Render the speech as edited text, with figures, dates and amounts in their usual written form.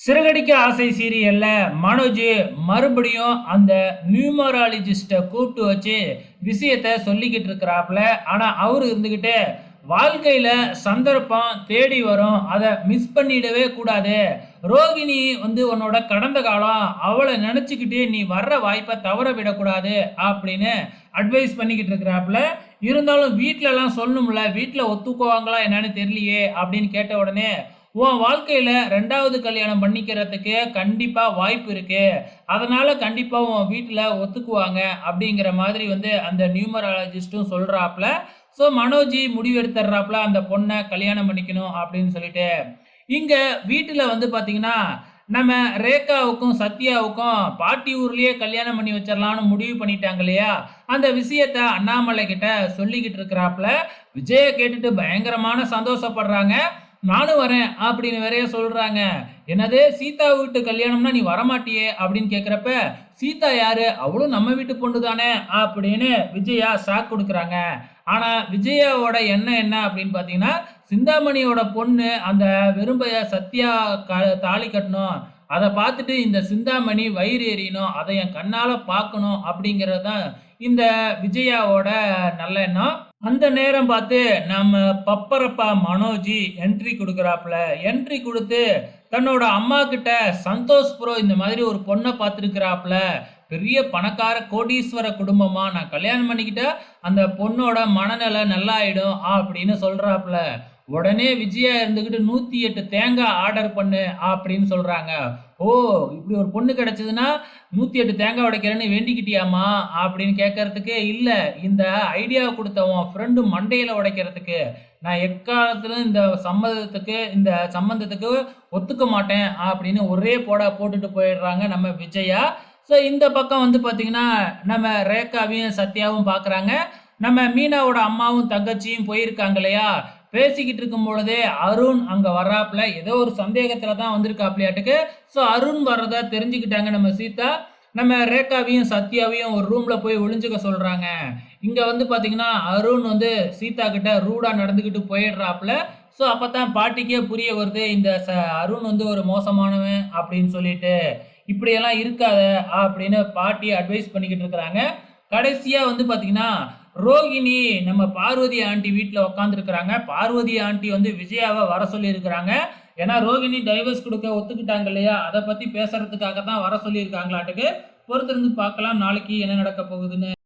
சிறகடிக்க ஆசை சீரியல்ல மனோஜ் மறுபடியும் அந்த நியூமராலஜிஸ்ட்டை கூப்பிட்டு வச்சு விஷயத்த சொல்லிக்கிட்டு இருக்கிறாப்புல. ஆனா அவரு இருந்துகிட்டு வாழ்க்கையில சந்தர்ப்பம் தேடி வரும், அதை மிஸ் பண்ணிடவே கூடாது. ரோகிணி உன்னோட கடந்த காலம், அவளை நினைச்சுக்கிட்டு நீ வர்ற வாய்ப்பை தவற விடக்கூடாது அப்படின்னு அட்வைஸ் பண்ணிக்கிட்டு இருக்கிறாப்புல. இருந்தாலும் வீட்டிலலாம் சொல்லணும்ல, வீட்டில் ஒத்துக்குவாங்களா என்னன்னு தெரியலையே அப்படின்னு கேட்ட உடனே, உன் வாழ்க்கையில 2வது கல்யாணம் பண்ணிக்கிறதுக்கு கண்டிப்பா வாய்ப்பு இருக்கு. அதனால கண்டிப்பா உன் வீட்ல ஒத்துக்குவாங்க அப்படிங்கிற மாதிரி அந்த நியூமராலஜிஸ்ட்டும் சொல்றாப்ல. ஸோ மனோஜ் முடிவெடுத்துடுறாப்ல அந்த பொண்ண கல்யாணம் பண்ணிக்கணும் அப்படின்னு சொல்லிட்டு. இங்க வீட்டுல பார்த்தீங்கன்னா, நம்ம ரேகாவுக்கும், சத்யாவுக்கும் பாட்டி ஊர்லயே கல்யாணம் பண்ணி வச்சிரலாம்னு முடிவு பண்ணிட்டாங்க இல்லையா? அந்த விஷயத்த அண்ணாமலை கிட்ட சொல்லிக்கிட்டு இருக்கிறாப்ல. விஜய கேட்டுட்டு பயங்கரமான சந்தோஷப்படுறாங்க. நானும் வரேன் அப்படின்னு வேறைய சொல்றாங்க. என்னது சீதா வீட்டு கல்யாணம்னா நீ வரமாட்டியே அப்படின்னு கேட்கிறப்ப, சீதா யாரு? அவளும் நம்ம வீட்டு பொண்ணு தானே அப்படின்னு விஜயா ஷாக் கொடுக்குறாங்க. ஆனா விஜயாவோட எண்ணம் என்ன அப்படின்னு பார்த்தீங்கன்னா, சிந்தாமணியோட பொண்ணு அந்த வெறும்பைய சத்யா தாலி கட்டணும். அதை பார்த்துட்டு இந்த சிந்தாமணி வயிறு எறியணும். அதை என் கண்ணால பார்க்கணும் அப்படிங்கிறது தான் இந்த விஜயாவோட நல்ல எண்ணம். அந்த நேரம் பார்த்து நம்ம பப்பரப்பா மனோஜ் என்ட்ரி குடுக்குறாப்புல. என்ட்ரி குடுத்து தன்னோட அம்மா கிட்ட சந்தோஷ் ப்ரோ இந்த மாதிரி ஒரு பொண்ண பார்த்துருக்கிறாப்புல. பெரிய பணக்கார கோடீஸ்வர குடும்பமா, நான் கல்யாணம் பண்ணிக்கிட்டா அந்த பொண்ணோட மனநிலை நல்லாயிடும் அப்படின்னு சொல்றாப்புல. உடனே விஜயா இருந்துகிட்டு 108 தேங்காய் ஆர்டர் பண்ணு அப்படின்னு சொல்றாங்க. ஓ! இப்படி ஒரு பொண்ணு கிடைச்சதுன்னா 108 தேங்காய் உடைக்கிறேன்னு வேண்டிக்கிட்டியாம்மா அப்படின்னு கேட்கறதுக்கு, இல்ல இந்த ஐடியா குடுத்த உன் ஃப்ரெண்டு மண்டையில உடைக்கிறதுக்கு. நான் எக்காலத்திலும் இந்த சம்மந்தத்துக்கு ஒத்துக்க மாட்டேன் அப்படின்னு ஒரே போடா போட்டுட்டு போயிடுறாங்க நம்ம விஜயா. ஸோ இந்த பக்கம் பார்த்தீங்கன்னா, நம்ம ரேகாவையும் சத்யாவும் பார்க்குறாங்க. நம்ம மீனாவோட அம்மாவும் தங்கச்சியும் போயிருக்காங்க இல்லையா? பேசிக்கிட்டு இருக்கும் பொழுதே அருண் அங்க வர்றாப்புல. ஏதோ ஒரு சந்தேகத்துல தான் வந்திருக்காப்லயாட்டுக்கு. ஸோ அருண் வர்றதா தெரிஞ்சுக்கிட்டாங்க நம்ம சீதா. நம்ம ரேகாவையும் சத்யாவையும் ஒரு ரூம்ல போய் ஒளிஞ்சுக்க சொல்றாங்க. இங்க பார்த்தீங்கன்னா, அருண் சீதா கிட்ட ரூடா நடந்துக்கிட்டு போயிடுறாப்புல. ஸோ அப்பதான் பாட்டிக்கே புரிய வருது, இந்த அருண் ஒரு மோசமானவன் அப்படின்னு சொல்லிட்டு. இப்படியெல்லாம் இருக்காத அப்படின்னு பாட்டி அட்வைஸ் பண்ணிக்கிட்டு இருக்கிறாங்க. கடைசியா பார்த்தீங்கன்னா, ரோகிணி நம்ம பார்வதி ஆண்டி வீட்ல உட்காந்துருக்கிறாங்க. பார்வதி ஆண்டி விஜயாவ வர சொல்லியிருக்கிறாங்க. ஏன்னா ரோகிணி டைவர்ஸ் குடுக்க ஒத்துக்கிட்டாங்க இல்லையா? அத பத்தி பேசுறதுக்காக தான் வர சொல்லியிருக்காங்களாட்டுக்கு. பொறுத்திருந்து பார்க்கலாம் நாளைக்கு என்ன நடக்க போகுதுன்னு.